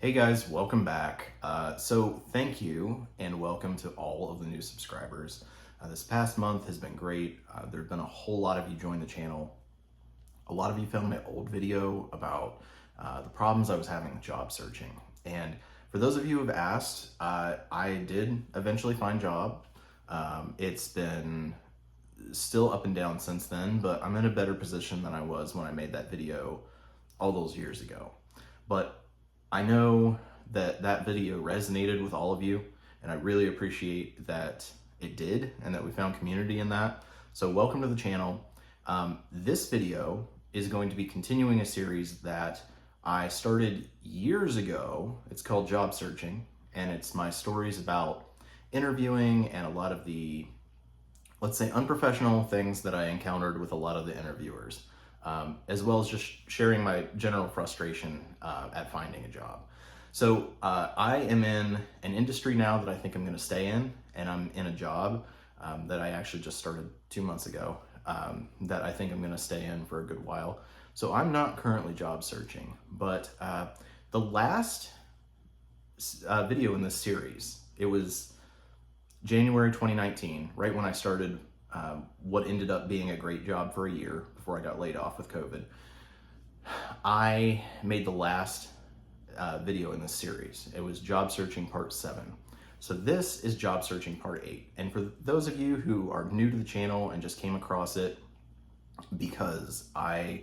Hey guys, welcome back. So thank you and welcome to all of the new subscribers. This past month has been great. There have been a whole lot of you join the channel. A lot of you found my old video about the problems I was having with job searching. And for those of you who have asked, I did eventually find a job. It's been still up and down since then, but I'm in a better position than I was when I made that video all those years ago. But I know that that video resonated with all of you, and I really appreciate that it did and that we found community in that. So welcome to the channel. This video is going to be continuing a series that I started years ago. It's called Job Searching, and it's my stories about interviewing and a lot of the, let's say, unprofessional things that I encountered with a lot of the interviewers. As well as just sharing my general frustration at finding a job. So I am in an industry now that I think I'm going to stay in, and I'm in a job that I actually just started 2 months ago that I think I'm going to stay in for a good while. So I'm not currently job searching, but the last video in this series, it was January 2019, right when I started what ended up being a great job for a year before I got laid off with COVID. I made the last video in this series. It was Job Searching Part 7. So this is Job Searching Part 8. And for those of you who are new to the channel and just came across it because I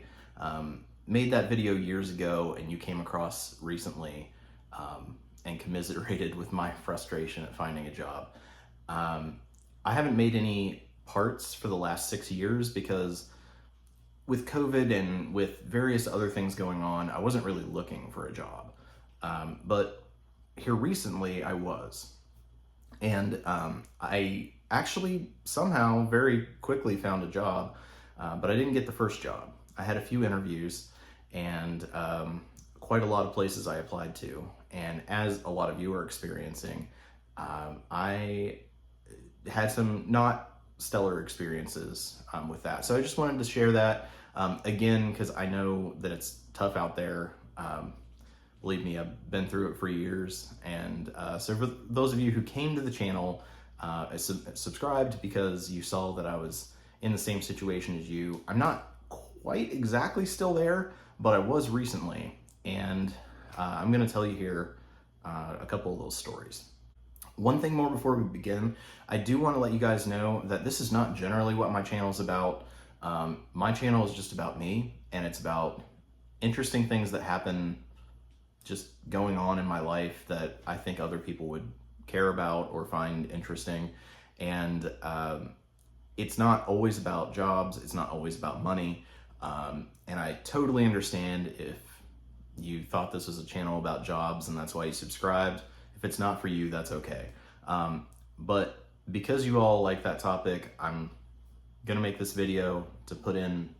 made that video years ago and you came across recently and commiserated with my frustration at finding a job, I haven't made any parts for the last 6 years because with COVID and with various other things going on, I wasn't really looking for a job. But here recently I was. And I actually somehow very quickly found a job, but I didn't get the first job. I had a few interviews and quite a lot of places I applied to. And as a lot of you are experiencing, I had some not stellar experiences with that. So I just wanted to share that again, because I know that it's tough out there. Believe me, I've been through it for years. And so for those of you who came to the channel, subscribed because you saw that I was in the same situation as you. I'm not quite exactly still there, but I was recently. And I'm going to tell you here a couple of those stories. One thing more before we begin, I do want to let you guys know that this is not generally what my channel is about. My channel is just about me, and it's about interesting things that happen just going on in my life that I think other people would care about or find interesting. And it's not always about jobs, it's not always about money. And I totally understand if you thought this was a channel about jobs and that's why you subscribed. If it's not for you, that's okay. But because you all like that topic, I'm gonna make this video to put in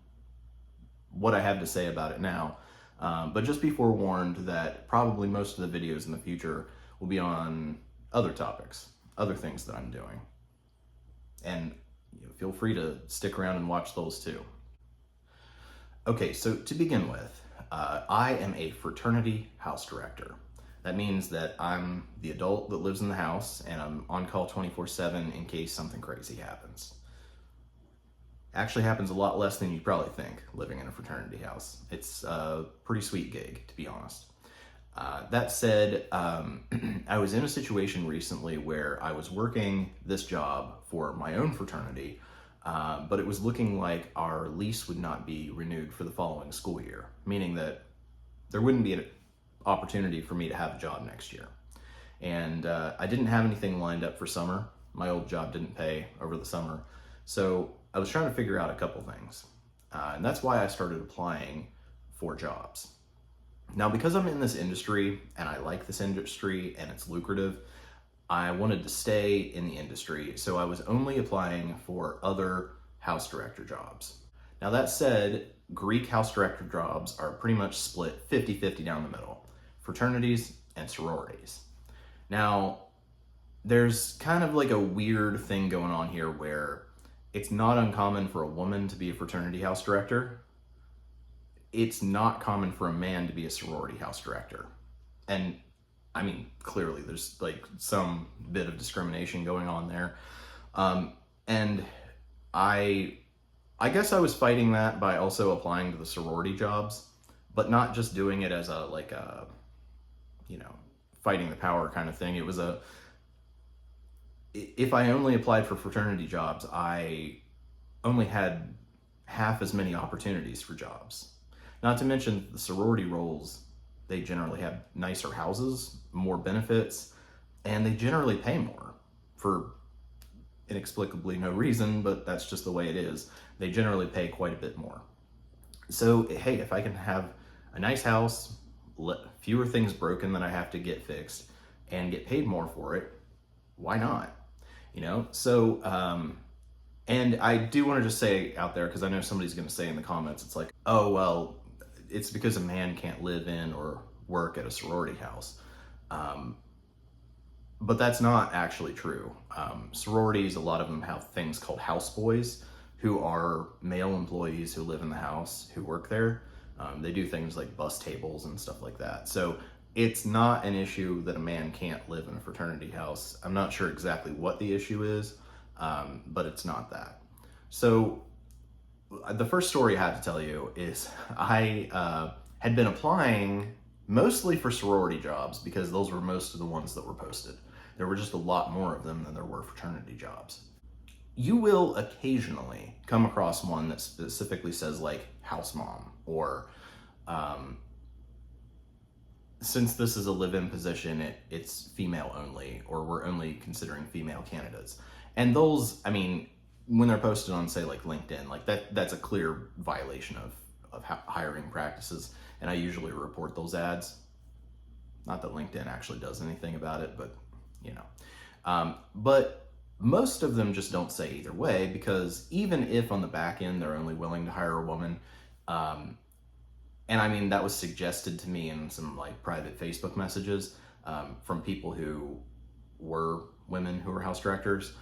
what I have to say about it now. But just be forewarned that probably most of the videos in the future will be on other topics, other things that I'm doing. And feel free to stick around and watch those too. Okay, so to begin with, I am a fraternity house director. That means that I'm the adult that lives in the house and I'm on call 24/7 in case something crazy happens. Actually happens a lot less than you'd probably think living in a fraternity house. It's a pretty sweet gig, to be honest. That said, I was in a situation recently where I was working this job for my own fraternity, but it was looking like our lease would not be renewed for the following school year, meaning that there wouldn't be an opportunity for me to have a job next year. And I didn't have anything lined up for summer. My old job didn't pay over the summer. So I was trying to figure out a couple things. And that's why I started applying for jobs. Now, because I'm in this industry and I like this industry and it's lucrative, I wanted to stay in the industry. So I was only applying for other house director jobs. Now that said, Greek house director jobs are pretty much split 50-50 down the middle, fraternities and sororities. Now, there's kind of like a weird thing going on here where it's not uncommon for a woman to be a fraternity house director. It's not common for a man to be a sorority house director. And I mean, clearly there's like some bit of discrimination going on there. And I I guess I was fighting that by also applying to the sorority jobs, but not just doing it as a like a, you know, fighting the power kind of thing. It was a, if I only applied for fraternity jobs, I only had half as many opportunities for jobs. Not to mention the sorority roles, they generally have nicer houses, more benefits, and they generally pay more for inexplicably no reason, but that's just the way it is. They generally pay quite a bit more. So, hey, if I can have a nice house, fewer things broken that I have to get fixed, and get paid more for it, why not? You know? So, and I do want to just say out there, because I know somebody's going to say in the comments, it's like, oh, well, it's because a man can't live in or work at a sorority house. But that's not actually true. Sororities, a lot of them have things called houseboys, who are male employees who live in the house, who work there. They do things like bus tables and stuff like that. So it's not an issue that a man can't live in a fraternity house. I'm not sure exactly what the issue is, but it's not that. So the first story I have to tell you is I had been applying mostly for sorority jobs because those were most of the ones that were posted. There were just a lot more of them than there were fraternity jobs. You will occasionally come across one that specifically says like house mom, or since this is a live-in position, it's female only, or we're only considering female candidates. And those, I mean, when they're posted on, say, like LinkedIn, like that's a clear violation of hiring practices, and I usually report those ads. Not that LinkedIn actually does anything about it, but you know. But most of them just don't say either way, because even if on the back end they're only willing to hire a woman, and I mean, that was suggested to me in some like private Facebook messages from people who were women who were house directors.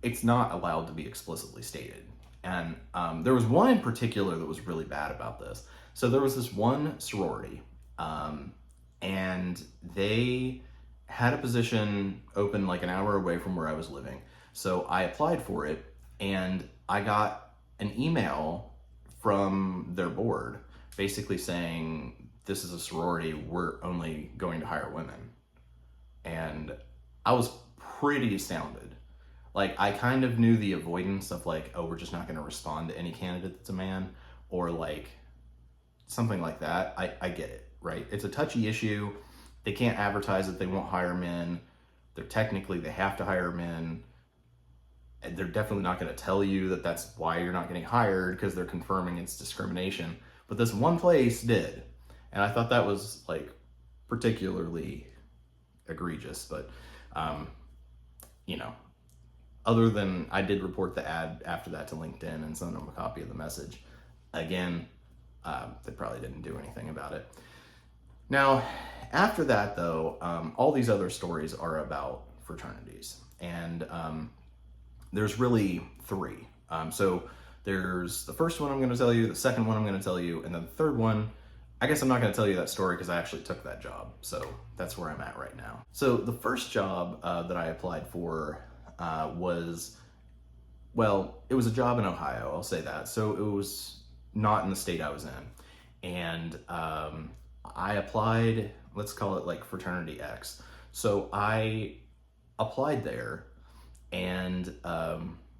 It's not allowed to be explicitly stated. And there was one in particular that was really bad about this. So there was this one sorority, and they had a position open like an hour away from where I was living. So I applied for it, and I got an email from their board basically saying, this is a sorority, we're only going to hire women. And I was pretty astounded. Like, I kind of knew the avoidance of like, oh, we're just not going to respond to any candidate that's a man, or like something like that. I get it, right? It's a touchy issue. They can't advertise that they won't hire men. They have to hire men. They're definitely not going to tell you that that's why you're not getting hired, because they're confirming it's discrimination. But this one place did. And I thought that was like particularly egregious. But, you know, other than I did report the ad after that to LinkedIn and send them a copy of the message. Again, they probably didn't do anything about it. Now, after that, though, all these other stories are about fraternities. And there's really three. So there's the first one I'm going to tell you, the second one I'm going to tell you, and then the third one, I guess I'm not going to tell you that story because I actually took that job. So that's where I'm at right now. So the first job that I applied for was, well, it was a job in Ohio, I'll say that. So it was not in the state I was in. And I applied, let's call it like Fraternity X. So I applied there, and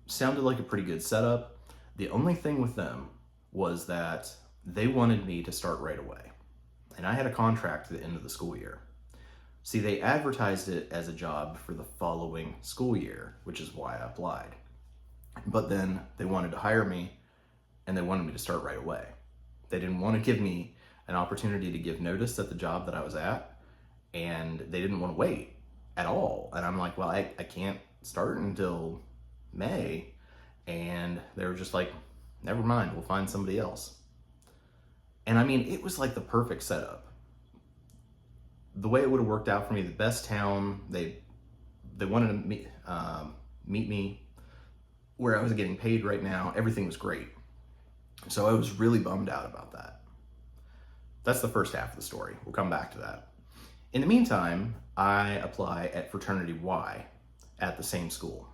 sounded like a pretty good setup. The only thing with them was that they wanted me to start right away. And I had a contract at the end of the school year. See, they advertised it as a job for the following school year, which is why I applied. But then they wanted to hire me, and they wanted me to start right away. They didn't want to give me an opportunity to give notice at the job that I was at, and they didn't want to wait at all. And I'm like, well, I can't start until May. And they were just like, never mind, we'll find somebody else. And I mean, it was like the perfect setup. The way it would have worked out for me, the best town, they wanted to meet me where I was getting paid right now. Everything was great. So I was really bummed out about that. That's the first half of the story. We'll come back to that. In the meantime, I apply at Fraternity Y at the same school.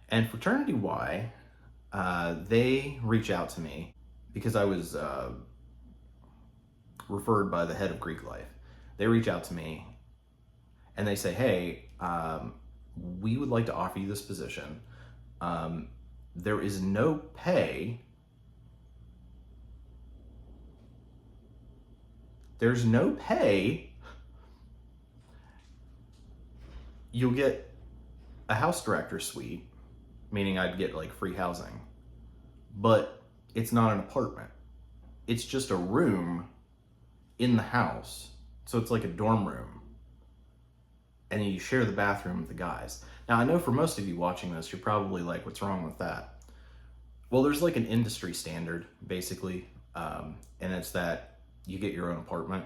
And Fraternity Y, they reach out to me because I was referred by the head of Greek life. They reach out to me and they say, hey, we would like to offer you this position. There is no pay. There's no pay. You'll get a house director suite, meaning I'd get like free housing, but it's not an apartment. It's just a room in the house. So it's like a dorm room. And you share the bathroom with the guys. Now, I know for most of you watching this, you're probably like, what's wrong with that? Well, there's like an industry standard, basically. And it's that you get your own apartment,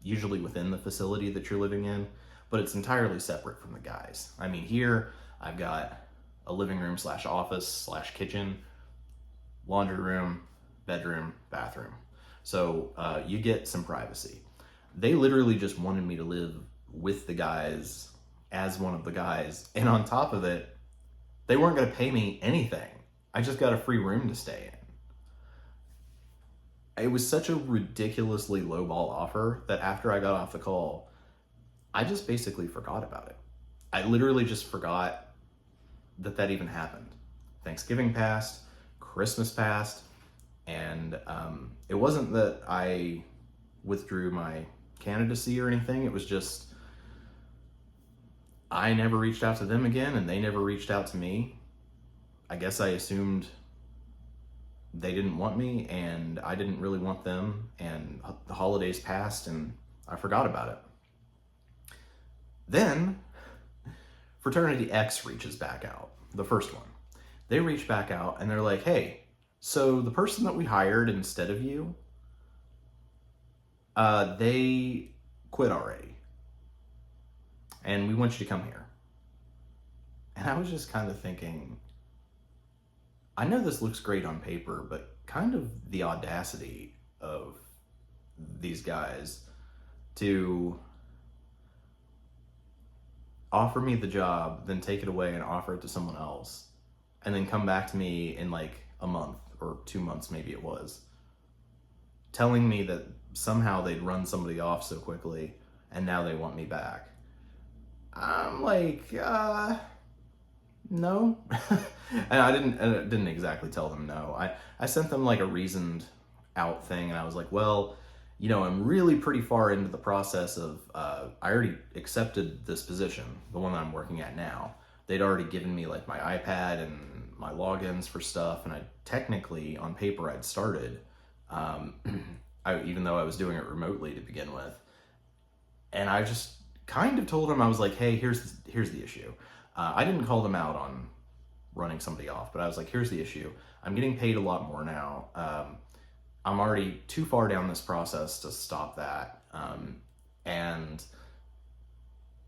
usually within the facility that you're living in, but it's entirely separate from the guys. I mean, here I've got a living room / office / kitchen, laundry room, bedroom, bathroom. So you get some privacy. They literally just wanted me to live with the guys as one of the guys. And on top of it, they weren't going to pay me anything. I just got a free room to stay in. It was such a ridiculously lowball offer that after I got off the call, I just basically forgot about it. I literally just forgot that even happened. Thanksgiving passed, Christmas passed, and it wasn't that I withdrew my candidacy or anything. It was just I never reached out to them again, and they never reached out to me. I guess I assumed they didn't want me, and I didn't really want them, and the holidays passed, and I forgot about it. Then, Fraternity X reaches back out, the first one. They reach back out, and they're like, hey, so the person that we hired instead of you, they quit already. And we want you to come here. And I was just kind of thinking, I know this looks great on paper, but kind of the audacity of these guys to offer me the job, then take it away and offer it to someone else, and then come back to me in like a month or 2 months, maybe it was, telling me that somehow they'd run somebody off so quickly and now they want me back. I'm like, no. And I didn't exactly tell them no. I sent them like a reasoned out thing, and I was like, well, you know, I'm really pretty far into the process of, I already accepted this position, the one that I'm working at now. They'd already given me like my iPad and my logins for stuff, and I technically, on paper, I'd started, even though I was doing it remotely to begin with. And I just kind of told them, I was like, hey, here's the issue. I didn't call them out on running somebody off, but I was like, here's the issue. I'm getting paid a lot more now. I'm already too far down this process to stop that. And,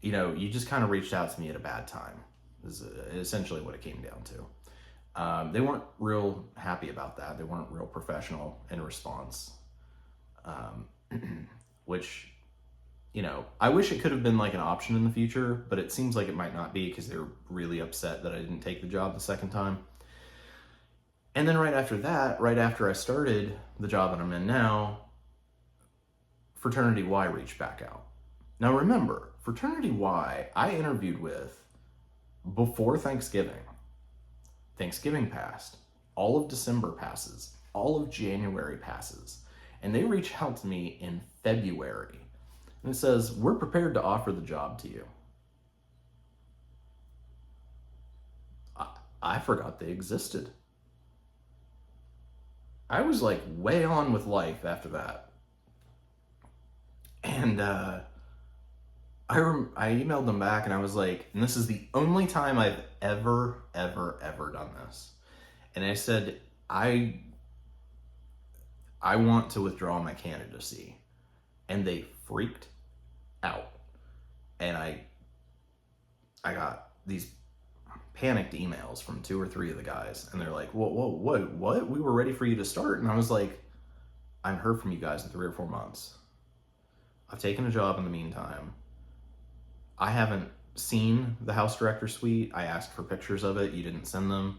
you know, you just kind of reached out to me at a bad time, is essentially what it came down to. They weren't real happy about that. They weren't real professional in response, which, you know, I wish it could have been like an option in the future, but it seems like it might not be because they're really upset that I didn't take the job the second time. And then right after that, right after I started the job that I'm in now, Fraternity Y reached back out. Now remember, Fraternity Y, I interviewed with before Thanksgiving. Thanksgiving passed. All of December passes. All of January passes. And they reach out to me in February. And it says, we're prepared to offer the job to you. I forgot they existed. I was like way on with life after that. And I emailed them back, and I was like, and this is the only time I've ever done this. And I said, I want to withdraw my candidacy. And they freaked out. And I got these panicked emails from 2 or 3 of the guys, and they're like, what? We were ready for you to start. And I was like, I haven't heard from you guys in 3 or 4 months. I've taken a job in the meantime. I haven't seen the house director suite. I asked for pictures of it. You didn't send them.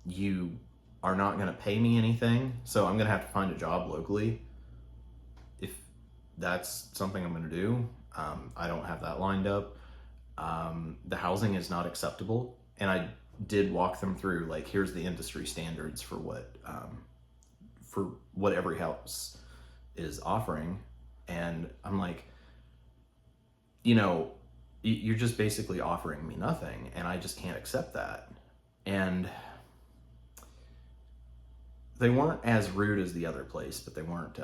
You are not going to pay me anything, so I'm going to have to find a job locally if that's something I'm going to do. I don't have that lined up. The housing is not acceptable, and I did walk them through, like, here's the industry standards for what every house is offering, and I'm like, you're just basically offering me nothing, and I just can't accept that. And they weren't as rude as the other place, but they weren't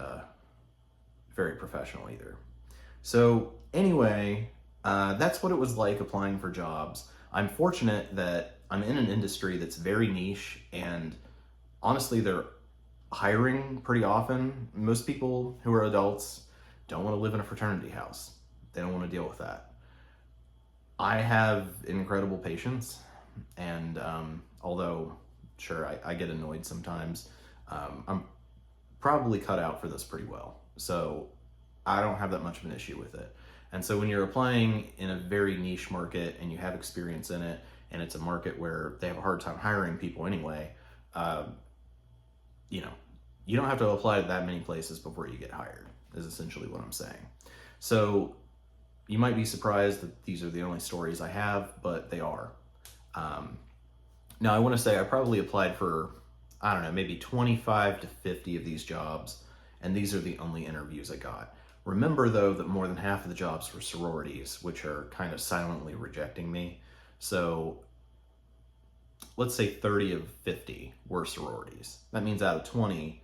very professional either. So anyway, that's what it was like applying for jobs. I'm fortunate that I'm in an industry that's very niche, and honestly, they're hiring pretty often. Most people who are adults don't want to live in a fraternity house. They don't want to deal with that. I have incredible patience, and although, sure, I get annoyed sometimes, I'm probably cut out for this pretty well. So I don't have that much of an issue with it. And so when you're applying in a very niche market and you have experience in it, and it's a market where they have a hard time hiring people anyway, you don't have to apply to that many places before you get hired, is essentially what I'm saying. So you might be surprised that these are the only stories I have, but they are. Now, I want to say I probably applied for, I don't know, maybe 25 to 50 of these jobs, and these are the only interviews I got. Remember, though, that more than half of the jobs were sororities, which are kind of silently rejecting me. So let's say 30 of 50 were sororities. That means out of 20,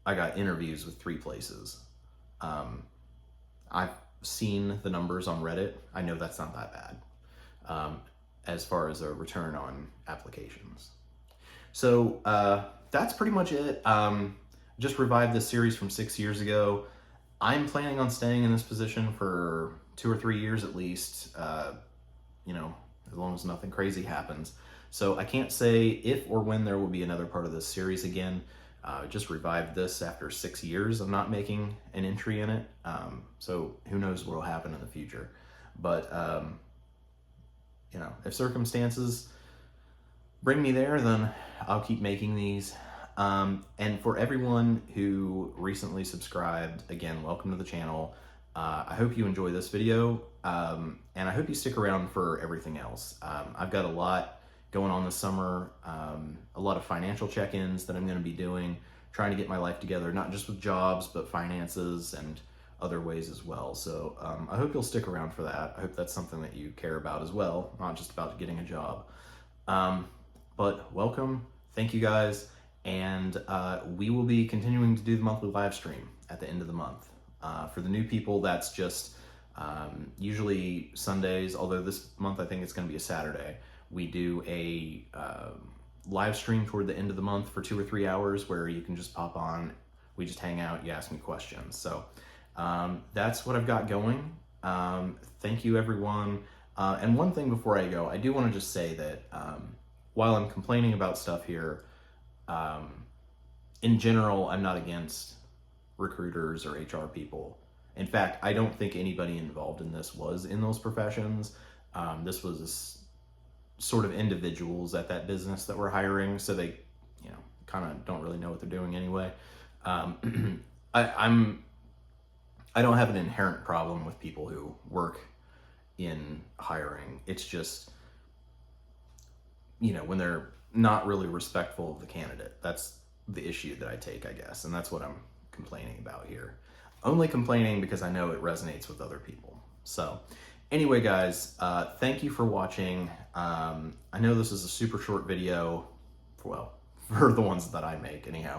I got interviews with 3 places. I've seen the numbers on Reddit. I know that's not that bad as far as a return on applications. So that's pretty much it. Just revived this series from 6 years ago. I'm planning on staying in this position for 2 or 3 years at least, as long as nothing crazy happens. So I can't say if or when there will be another part of this series again. Just revived this after 6 years of not making an entry in it. So who knows what will happen in the future. But, if circumstances bring me there, then I'll keep making these. And for everyone who recently subscribed, again, welcome to the channel. I hope you enjoy this video, and I hope you stick around for everything else. I've got a lot going on this summer, a lot of financial check-ins that I'm going to be doing, trying to get my life together, not just with jobs, but finances and other ways as well. So I hope you'll stick around for that. I hope that's something that you care about as well, not just about getting a job. But welcome, thank you guys, and we will be continuing to do the monthly live stream at the end of the month. For the new people, that's just usually Sundays, although this month I think it's going to be a Saturday. We do a live stream toward the end of the month for 2 or 3 hours where you can just pop on, we just hang out, you ask me questions. So that's what I've got going. Thank you, everyone. And one thing before I go, I do want to just say that while I'm complaining about stuff here, in general, I'm not against recruiters or HR people. In fact, I don't think anybody involved in this was in those professions. This was sort of individuals at that business that were hiring, so they, kind of don't really know what they're doing anyway. I don't have an inherent problem with people who work in hiring. It's just, when they're not really respectful of the candidate. That's the issue that I take, I guess, and that's what I'm complaining about here. Only complaining because I know it resonates with other people. So anyway, guys, thank you for watching. I know this is a super short video, for the ones that I make anyhow.